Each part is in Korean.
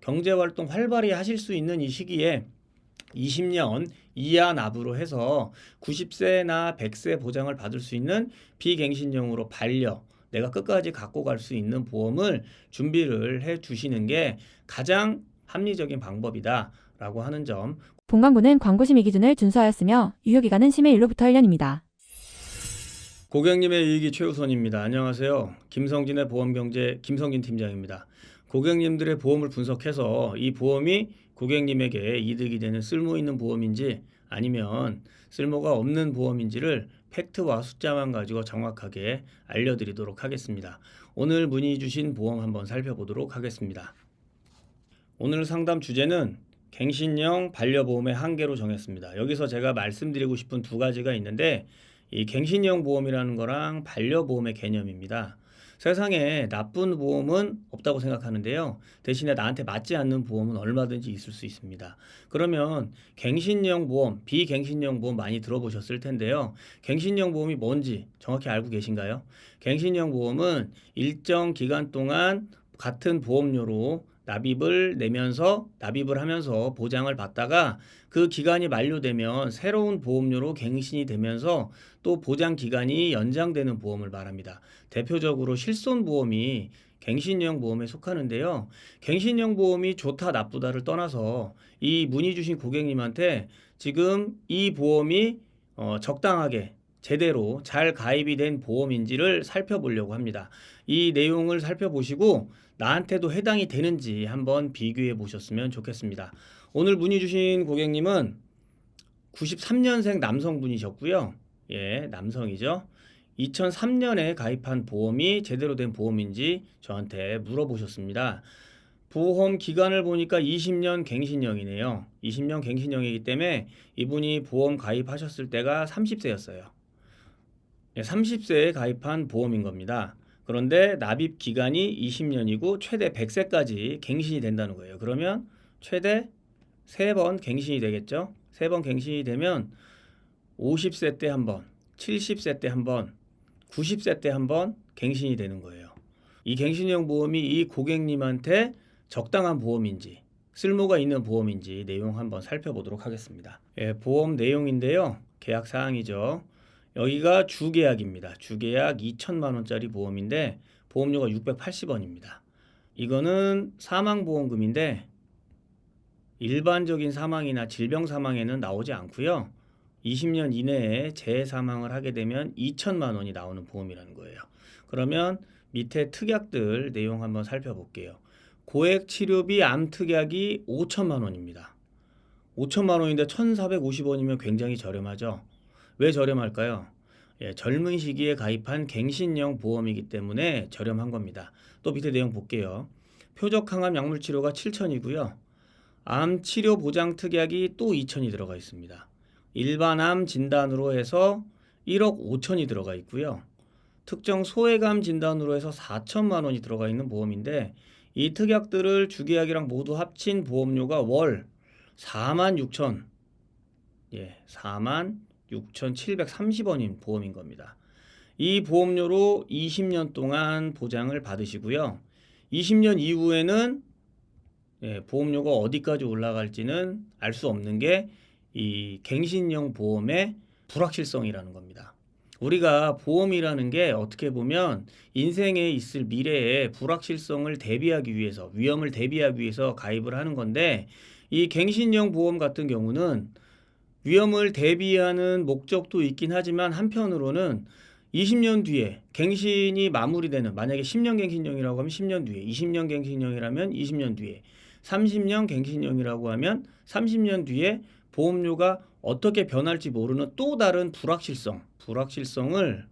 경제활동 활발히 하실 수 있는 이 시기에 20년 이하 납으로 해서 90세나 100세 보장을 받을 수 있는 비갱신형으로 내가 끝까지 갖고 갈 수 있는 보험을 준비를 해 주시는 게 가장 합리적인 방법이다라고 하는 점. 본광고는 광고 심의 기준을 준수하였으며 유효기간은 심의일로부터 1년입니다. 고객님의 이익이 최우선입니다. 안녕하세요. 김성진의 보험경제 김성진 팀장입니다. 고객님들의 보험을 분석해서 이 보험이 고객님에게 이득이 되는 쓸모 있는 보험인지 아니면 쓸모가 없는 보험인지를 팩트와 숫자만 가지고 정확하게 알려드리도록 하겠습니다. 오늘 문의 주신 보험 한번 살펴보도록 하겠습니다. 오늘 상담 주제는 갱신형 반려보험의 한계로 정했습니다. 여기서 제가 말씀드리고 싶은 두 가지가 있는데 이 갱신형 보험이라는 거랑 반려보험의 개념입니다. 세상에 나쁜 보험은 없다고 생각하는데요. 대신에 나한테 맞지 않는 보험은 얼마든지 있을 수 있습니다. 그러면 갱신형 보험, 비갱신형 보험 많이 들어보셨을 텐데요. 갱신형 보험이 뭔지 정확히 알고 계신가요? 갱신형 보험은 일정 기간 동안 같은 보험료로 납입을 하면서 보장을 받다가 그 기간이 만료되면 새로운 보험료로 갱신이 되면서 또 보장 기간이 연장되는 보험을 말합니다. 대표적으로 실손보험이 갱신형 보험에 속하는데요. 갱신형 보험이 좋다 나쁘다를 떠나서 이 문의 주신 고객님한테 지금 이 보험이 적당하게 제대로 잘 가입이 된 보험인지를 살펴보려고 합니다. 이 내용을 살펴보시고 나한테도 해당이 되는지 한번 비교해 보셨으면 좋겠습니다. 오늘 문의 주신 고객님은 93년생 남성분이셨고요. 예, 남성이죠. 2003년에 가입한 보험이 제대로 된 보험인지 저한테 물어보셨습니다. 보험 기간을 보니까 20년 갱신형이네요. 20년 갱신형이기 때문에 이분이 보험 가입하셨을 때가 30세였어요. 30세에 가입한 보험인 겁니다. 그런데 납입 기간이 20년이고 최대 100세까지 갱신이 된다는 거예요. 그러면 최대 3번 갱신이 되겠죠. 3번 갱신이 되면 50세 때 한 번, 70세 때 한 번, 90세 때 한 번 갱신이 되는 거예요. 이 갱신형 보험이 이 고객님한테 적당한 보험인지 쓸모가 있는 보험인지 내용 한번 살펴보도록 하겠습니다. 예, 보험 내용인데요. 계약 사항이죠. 여기가 주계약입니다. 주계약 2천만 원짜리 보험인데 보험료가 680원입니다. 이거는 사망보험금인데 일반적인 사망이나 질병 사망에는 나오지 않고요. 20년 이내에 재사망을 하게 되면 2천만 원이 나오는 보험이라는 거예요. 그러면 밑에 특약들 내용 한번 살펴볼게요. 고액 치료비 암 특약이 5천만 원입니다. 5천만 원인데 1,450원이면 굉장히 저렴하죠. 왜 저렴할까요? 예, 젊은 시기에 가입한 갱신형 보험이기 때문에 저렴한 겁니다. 또 밑에 내용 볼게요. 표적 항암 약물 치료가 7천이고요. 암 치료 보장 특약이 또 2천이 들어가 있습니다. 일반 암 진단으로 해서 1억 5천이 들어가 있고요. 특정 소외감 진단으로 해서 4천만 원이 들어가 있는 보험인데 이 특약들을 주계약이랑 모두 합친 보험료가 월 46,000, 예, 46,730원인 보험인 겁니다. 이 보험료로 20년 동안 보장을 받으시고요. 20년 이후에는 보험료가 어디까지 올라갈지는 알 수 없는 게 이 갱신형 보험의 불확실성이라는 겁니다. 우리가 보험이라는 게 어떻게 보면 인생에 있을 미래의 불확실성을 대비하기 위해서, 위험을 대비하기 위해서 가입을 하는 건데 이 갱신형 보험 같은 경우는 위험을 대비하는 목적도 있긴 하지만 한편으로는 20년 뒤에 갱신이 마무리되는, 만약에 10년 갱신형이라고 하면 10년 뒤에, 20년 갱신형이라면 20년 뒤에, 30년 갱신형이라고 하면 30년 뒤에 보험료가 어떻게 변할지 모르는 또 다른 불확실성을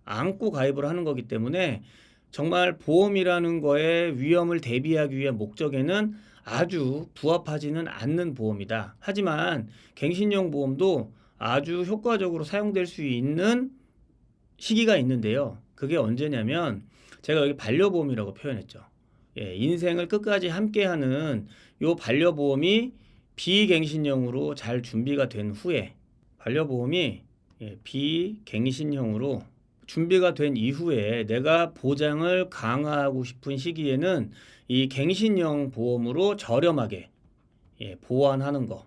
안고 가입을 하는 거기 때문에 정말 보험이라는 거에 위험을 대비하기 위한 목적에는 아주 부합하지는 않는 보험이다. 하지만 갱신형 보험도 아주 효과적으로 사용될 수 있는 시기가 있는데요. 그게 언제냐면 제가 여기 반려보험이라고 표현했죠. 예, 인생을 끝까지 함께하는 요 반려보험이 비갱신형으로 잘 준비가 된 후에 반려보험이 비갱신형으로 준비가 된 이후에 내가 보장을 강화하고 싶은 시기에는 이 갱신형 보험으로 저렴하게 보완하는 거,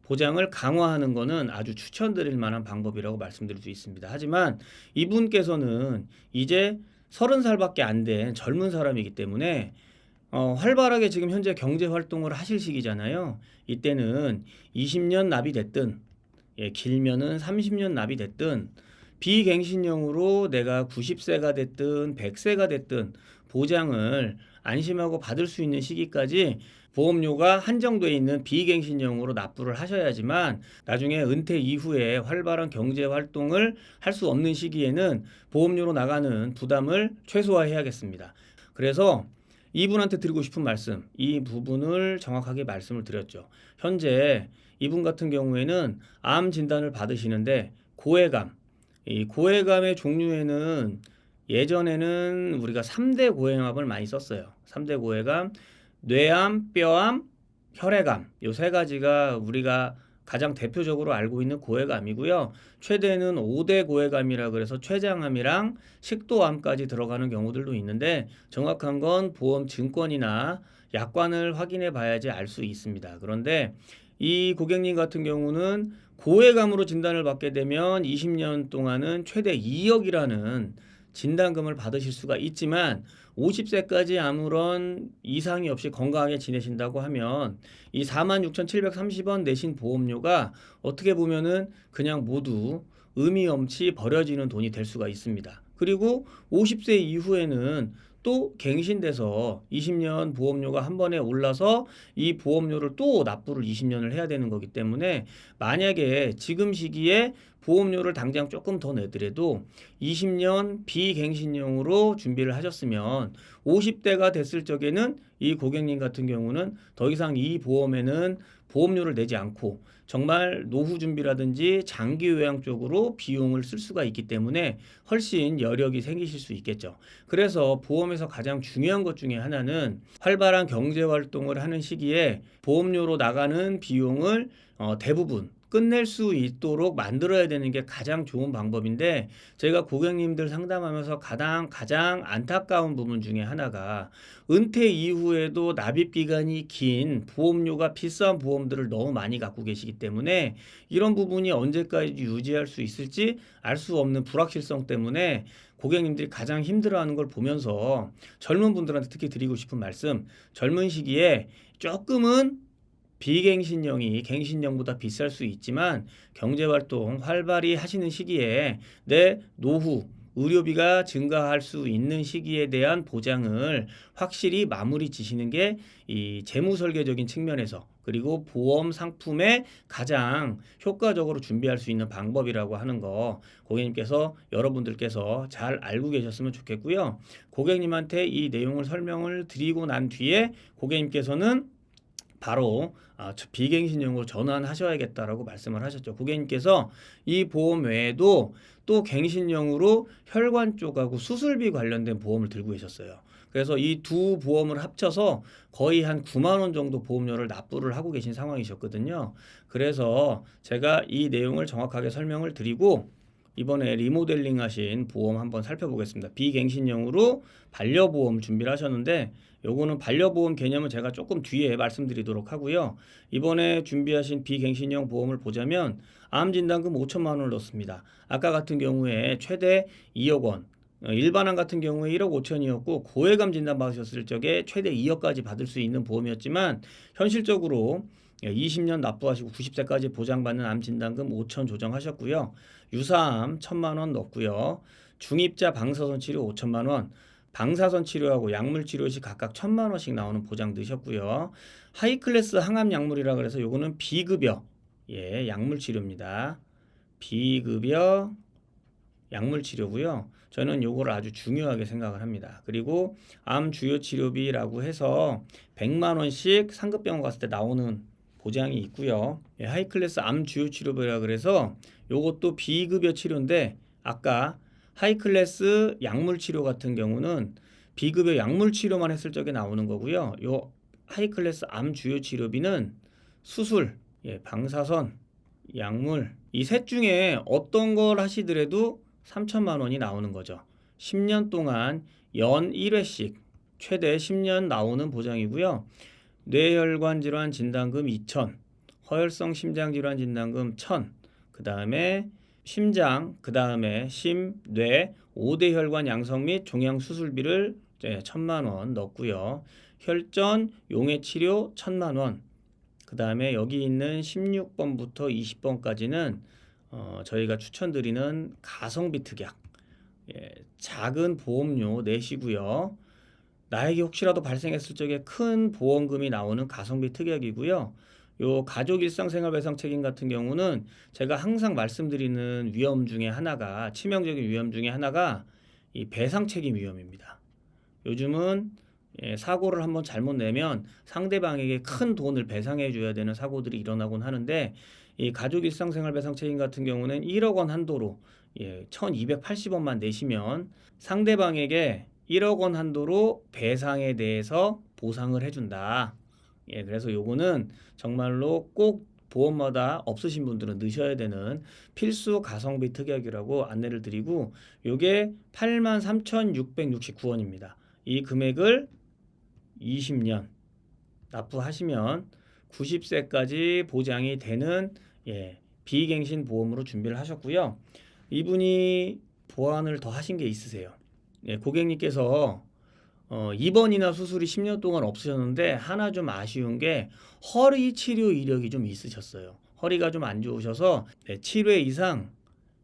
보장을 강화하는 거는 아주 추천드릴 만한 방법이라고 말씀드릴 수 있습니다. 하지만 이분께서는 이제 30살밖에 안 된 젊은 사람이기 때문에 활발하게 지금 현재 경제 활동을 하실 시기잖아요. 이때는 20년 납이 됐든 길면은 30년 납이 됐든 비갱신형으로 내가 90세가 됐든 100세가 됐든 보장을 안심하고 받을 수 있는 시기까지 보험료가 한정돼 있는 비갱신형으로 납부를 하셔야지만 나중에 은퇴 이후에 활발한 경제 활동을 할 수 없는 시기에는 보험료로 나가는 부담을 최소화해야겠습니다. 그래서 이분한테 드리고 싶은 말씀, 이 부분을 정확하게 말씀을 드렸죠. 현재 이분 같은 경우에는 암 진단을 받으시는데 고해감, 이 고해감의 종류에는 예전에는 우리가 3대 고해감을 많이 썼어요. 3대 고해감, 뇌암, 뼈암, 혈액암, 요 세 가지가 우리가 가장 대표적으로 알고 있는 고해감이고요. 최대는 5대 고해감이라 그래서 췌장암이랑 식도암까지 들어가는 경우들도 있는데 정확한 건 보험 증권이나 약관을 확인해 봐야지 알 수 있습니다. 그런데 이 고객님 같은 경우는 고해감으로 진단을 받게 되면 20년 동안은 최대 2억이라는 진단금을 받으실 수가 있지만 50세까지 아무런 이상이 없이 건강하게 지내신다고 하면 이 46,730원 내신 보험료가 어떻게 보면은 그냥 모두 의미 없이 버려지는 돈이 될 수가 있습니다. 그리고 50세 이후에는 또 갱신돼서 20년 보험료가 한 번에 올라서 이 보험료를 또 납부를 20년을 해야 되는 거기 때문에 만약에 지금 시기에 보험료를 당장 조금 더 내더라도 20년 비갱신형으로 준비를 하셨으면 50대가 됐을 적에는 이 고객님 같은 경우는 더 이상 이 보험에는 보험료를 내지 않고 정말 노후 준비라든지 장기 요양 쪽으로 비용을 쓸 수가 있기 때문에 훨씬 여력이 생기실 수 있겠죠. 그래서 보험에서 가장 중요한 것 중에 하나는 활발한 경제 활동을 하는 시기에 보험료로 나가는 비용을 대부분 끝낼 수 있도록 만들어야 되는 게 가장 좋은 방법인데 제가 고객님들 상담하면서 가장 안타까운 부분 중에 하나가 은퇴 이후에도 납입 기간이 긴 보험료가 비싼 보험들을 너무 많이 갖고 계시기 때문에 이런 부분이 언제까지 유지할 수 있을지 알 수 없는 불확실성 때문에 고객님들이 가장 힘들어하는 걸 보면서 젊은 분들한테 특히 드리고 싶은 말씀, 젊은 시기에 조금은 비갱신형이 갱신형보다 비쌀 수 있지만 경제활동 활발히 하시는 시기에 내 노후 의료비가 증가할 수 있는 시기에 대한 보장을 확실히 마무리 지시는 게 이 재무설계적인 측면에서 그리고 보험 상품에 가장 효과적으로 준비할 수 있는 방법이라고 하는 거 고객님께서 여러분들께서 잘 알고 계셨으면 좋겠고요. 고객님한테 이 내용을 설명을 드리고 난 뒤에 고객님께서는 바로 비갱신형으로 전환하셔야겠다라고 말씀을 하셨죠. 고객님께서 이 보험 외에도 또 갱신형으로 혈관 쪽하고 수술비 관련된 보험을 들고 계셨어요. 그래서 이 두 보험을 합쳐서 거의 한 9만 원 정도 보험료를 납부를 하고 계신 상황이셨거든요. 그래서 제가 이 내용을 정확하게 설명을 드리고 이번에 리모델링 하신 보험 한번 살펴보겠습니다. 비갱신형으로 반려보험 준비를 하셨는데 요거는 반려보험 개념은 제가 조금 뒤에 말씀드리도록 하고요. 이번에 준비하신 비갱신형 보험을 보자면 암진단금 5천만 원을 넣습니다. 아까 같은 경우에 최대 2억 원, 일반암 같은 경우에 1억 5천이었고 고해감 진단 받으셨을 적에 최대 2억까지 받을 수 있는 보험이었지만 현실적으로 20년 납부하시고 90세까지 보장받는 암 진단금 5천 조정하셨고요. 유사암 1,000만 원 넣고요. 중입자 방사선 치료 5천만 원, 방사선 치료하고 약물 치료 시 각각 1,000만 원씩 나오는 보장 넣으셨고요. 하이클래스 항암 약물이라 그래서 요거는 비급여 약물 치료입니다. 비급여 약물 치료고요. 저는 요거를 아주 중요하게 생각을 합니다. 그리고 암 주요 치료비라고 해서 100만 원씩 상급병원 갔을 때 나오는 보장이 있고요. 하이클래스 암 주요 치료비라 그래서 요것도 비급여 치료인데 아까 하이클래스 약물 치료 같은 경우는 비급여 약물 치료만 했을 적에 나오는 거고요. 요 하이클래스 암 주요 치료비는 수술, 방사선, 약물 이 셋 중에 어떤 걸 하시더라도 3천만 원이 나오는 거죠. 10년 동안 연 1회씩 최대 10년 나오는 보장이고요. 뇌혈관 질환 진단금 2천, 허혈성 심장 질환 진단금 1,000, 그 다음에 심장, 그 다음에 심, 뇌, 5대 혈관 양성 및 종양 수술비를 1,000만 원 넣고요. 혈전, 용해 치료 1,000만 원. 그 다음에 여기 있는 16번부터 20번까지는 저희가 추천드리는 가성비 특약, 작은 보험료 내시고요. 나에게 혹시라도 발생했을 적에 큰 보험금이 나오는 가성비 특약이고요. 요 가족 일상생활 배상 책임 같은 경우는 제가 항상 말씀드리는 위험 중에 하나가, 치명적인 위험 중에 하나가 이 배상 책임 위험입니다. 요즘은 사고를 한번 잘못 내면 상대방에게 큰 돈을 배상해 줘야 되는 사고들이 일어나곤 하는데, 이 가족 일상생활 배상 책임 같은 경우는 1억 원 한도로 1,280원만 내시면 상대방에게 1억 원 한도로 배상에 대해서 보상을 해준다. 그래서 요거는 정말로 꼭 보험마다 없으신 분들은 넣으셔야 되는 필수 가성비 특약이라고 안내를 드리고, 요게 83,669원입니다. 이 금액을 20년 납부하시면 90세까지 보장이 되는 비갱신 보험으로 준비를 하셨고요. 이분이 보완을 더 하신 게 있으세요. 고객님께서 입원이나 수술이 10년 동안 없으셨는데, 하나 좀 아쉬운 게 허리 치료 이력이 좀 있으셨어요. 허리가 좀 안 좋으셔서 7회 이상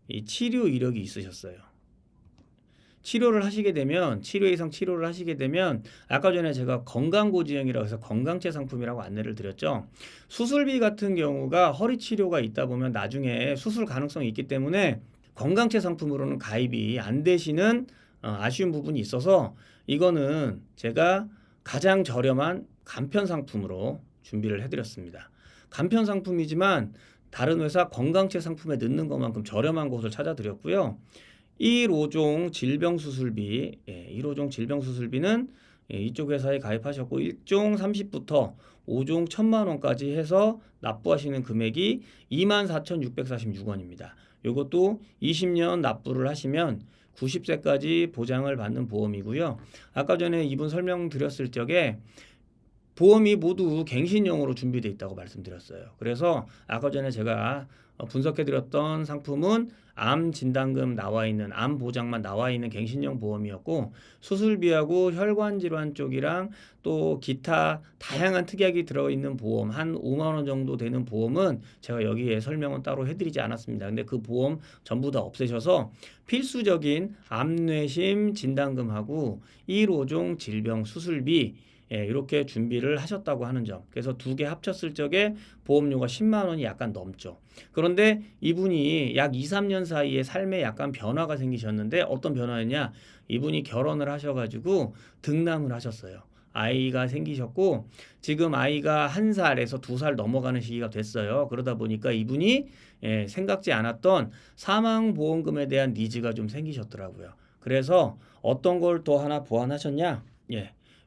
이 치료 이력이 있으셨어요. 치료를 하시게 되면, 7회 이상 치료를 하시게 되면, 아까 전에 제가 건강고지형이라고 해서 건강체 상품이라고 안내를 드렸죠. 수술비 같은 경우가 허리 치료가 있다 보면 나중에 수술 가능성이 있기 때문에 건강체 상품으로는 가입이 안 되시는 아쉬운 부분이 있어서, 이거는 제가 가장 저렴한 간편 상품으로 준비를 해드렸습니다. 간편 상품이지만 다른 회사 건강체 상품에 넣는 것만큼 저렴한 곳을 찾아드렸고요. 1호종 질병수술비, 1호종 질병수술비는 이쪽 회사에 가입하셨고 1종 30부터 5종 1,000만 원까지 해서 납부하시는 금액이 24,646원입니다. 이것도 20년 납부를 하시면 90세까지 보장을 받는 보험이고요. 아까 전에 이분 설명드렸을 적에 보험이 모두 갱신형으로 준비되어 있다고 말씀드렸어요. 그래서 아까 전에 제가 분석해드렸던 상품은 암 진단금 나와 있는, 암 보장만 나와 있는 갱신형 보험이었고, 수술비하고 혈관 질환 쪽이랑 또 기타 다양한 특약이 들어있는 보험, 한 5만 원 정도 되는 보험은 제가 여기에 설명은 따로 해드리지 않았습니다. 근데 그 보험 전부 다 없애셔서 필수적인 암뇌심 진단금하고 1호종 질병 수술비 이렇게 준비를 하셨다고 하는 점. 그래서 두 개 합쳤을 적에 보험료가 10만 원이 약간 넘죠. 그런데 이분이 약 2, 3년 사이에 삶에 약간 변화가 생기셨는데, 어떤 변화였냐? 이분이 결혼을 하셔가지고 등남을 하셨어요. 아이가 생기셨고, 지금 아이가 1살에서 2살 넘어가는 시기가 됐어요. 그러다 보니까 이분이 생각지 않았던 사망보험금에 대한 니즈가 좀 생기셨더라고요. 그래서 어떤 걸 또 하나 보완하셨냐?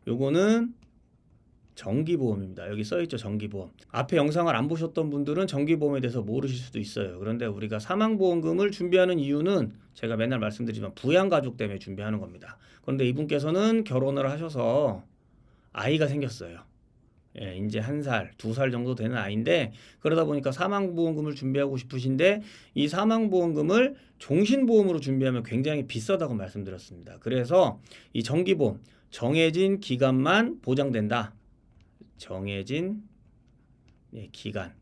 요거는 정기보험입니다. 여기 써있죠, 정기보험. 앞에 영상을 안 보셨던 분들은 정기보험에 대해서 모르실 수도 있어요. 그런데 우리가 사망보험금을 준비하는 이유는 제가 맨날 말씀드리지만 부양가족 때문에 준비하는 겁니다. 그런데 이분께서는 결혼을 하셔서 아이가 생겼어요. 이제 1살, 2살 정도 되는 아이인데, 그러다 보니까 사망보험금을 준비하고 싶으신데, 이 사망보험금을 종신보험으로 준비하면 굉장히 비싸다고 말씀드렸습니다. 그래서 이 정기보험, 정해진 기간만 보장된다. 정해진 기간.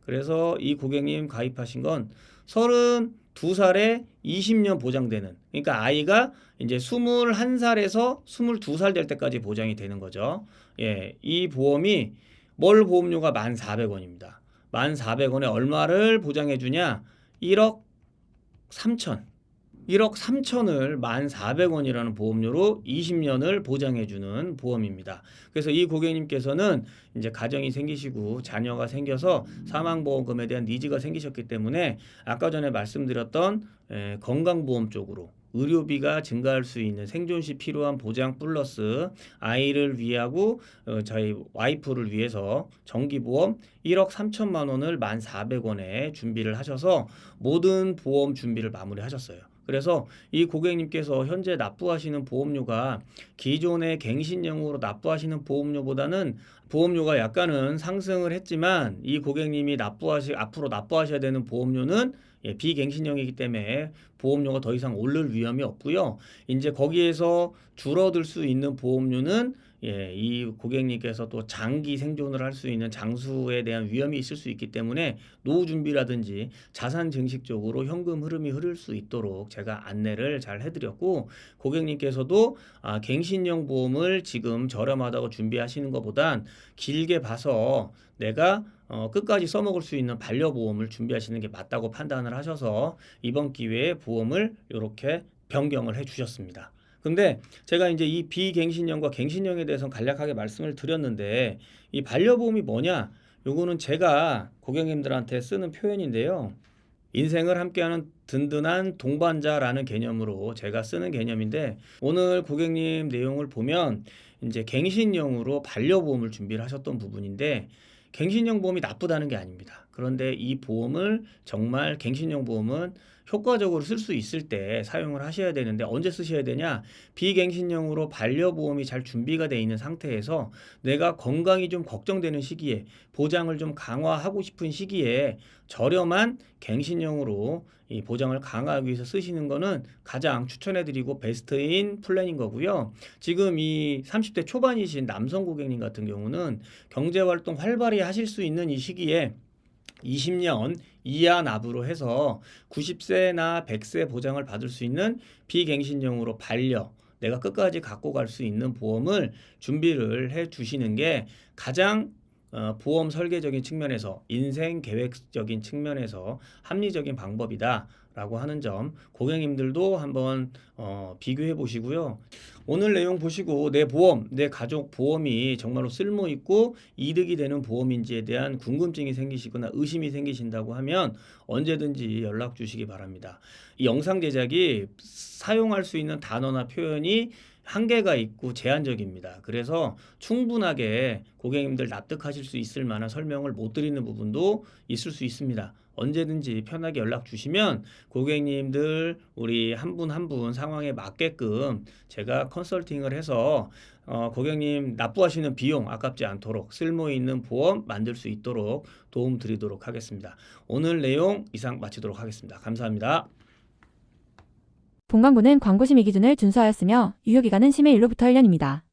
그래서 이 고객님 가입하신 건 32살에 20년 보장되는, 그러니까 아이가 이제 21살에서 22살 될 때까지 보장이 되는 거죠. 이 보험이 월 보험료가 1,400원입니다. 1,400원에 얼마를 보장해 주냐? 1억 3천. 1억 3천을 1,400원이라는 보험료로 20년을 보장해주는 보험입니다. 그래서 이 고객님께서는 이제 가정이 생기시고 자녀가 생겨서 사망보험금에 대한 니즈가 생기셨기 때문에 아까 전에 말씀드렸던 건강보험 쪽으로 의료비가 증가할 수 있는 생존 시 필요한 보장 플러스 아이를 위하고 저희 와이프를 위해서 정기보험 1억 3천만 원을 1,400원에 준비를 하셔서 모든 보험 준비를 마무리하셨어요. 그래서 이 고객님께서 현재 납부하시는 보험료가 기존의 갱신형으로 납부하시는 보험료보다는 보험료가 약간은 상승을 했지만 이 고객님이 앞으로 납부하셔야 되는 보험료는 비갱신형이기 때문에 보험료가 더 이상 오를 위험이 없고요. 이제 거기에서 줄어들 수 있는 보험료는 이 고객님께서 또 장기 생존을 할 수 있는 장수에 대한 위험이 있을 수 있기 때문에 노후 준비라든지 자산 증식 쪽으로 현금 흐름이 흐를 수 있도록 제가 안내를 잘 해드렸고, 고객님께서도 갱신형 보험을 지금 저렴하다고 준비하시는 것보단 길게 봐서 내가 끝까지 써먹을 수 있는 반려보험을 준비하시는 게 맞다고 판단을 하셔서 이번 기회에 보험을 이렇게 변경을 해 주셨습니다. 근데 제가 이제 이 비갱신형과 갱신형에 대해서 간략하게 말씀을 드렸는데, 이 반려보험이 뭐냐? 요거는 제가 고객님들한테 쓰는 표현인데요. 인생을 함께하는 든든한 동반자라는 개념으로 제가 쓰는 개념인데, 오늘 고객님 내용을 보면 이제 갱신형으로 반려보험을 준비를 하셨던 부분인데, 갱신형 보험이 나쁘다는 게 아닙니다. 그런데 이 보험을 정말 갱신형 보험은 효과적으로 쓸 수 있을 때 사용을 하셔야 되는데, 언제 쓰셔야 되냐? 비갱신형으로 반려보험이 잘 준비가 되어 있는 상태에서 내가 건강이 좀 걱정되는 시기에, 보장을 좀 강화하고 싶은 시기에 저렴한 갱신형으로 이 보장을 강화하기 위해서 쓰시는 거는 가장 추천해드리고 베스트인 플랜인 거고요. 지금 이 30대 초반이신 남성 고객님 같은 경우는 경제활동 활발히 하실 수 있는 이 시기에 20년 이하 납으로 해서 90세나 100세 보장을 받을 수 있는 비갱신형으로 내가 끝까지 갖고 갈 수 있는 보험을 준비를 해 주시는 게 가장 보험 설계적인 측면에서, 인생 계획적인 측면에서 합리적인 방법이다라고 하는 점 고객님들도 한번 비교해 보시고요. 오늘 내용 보시고 내 보험, 내 가족 보험이 정말로 쓸모 있고 이득이 되는 보험인지에 대한 궁금증이 생기시거나 의심이 생기신다고 하면 언제든지 연락 주시기 바랍니다. 이 영상 제작이 사용할 수 있는 단어나 표현이 한계가 있고 제한적입니다. 그래서 충분하게 고객님들 납득하실 수 있을 만한 설명을 못 드리는 부분도 있을 수 있습니다. 언제든지 편하게 연락 주시면 고객님들 우리 한 분 한 분 상황에 맞게끔 제가 컨설팅을 해서 고객님 납부하시는 비용 아깝지 않도록 쓸모 있는 보험 만들 수 있도록 도움 드리도록 하겠습니다. 오늘 내용 이상 마치도록 하겠습니다. 감사합니다. 본 광고는 광고 심의 기준을 준수하였으며 유효기간은 심의 일로부터 1년입니다.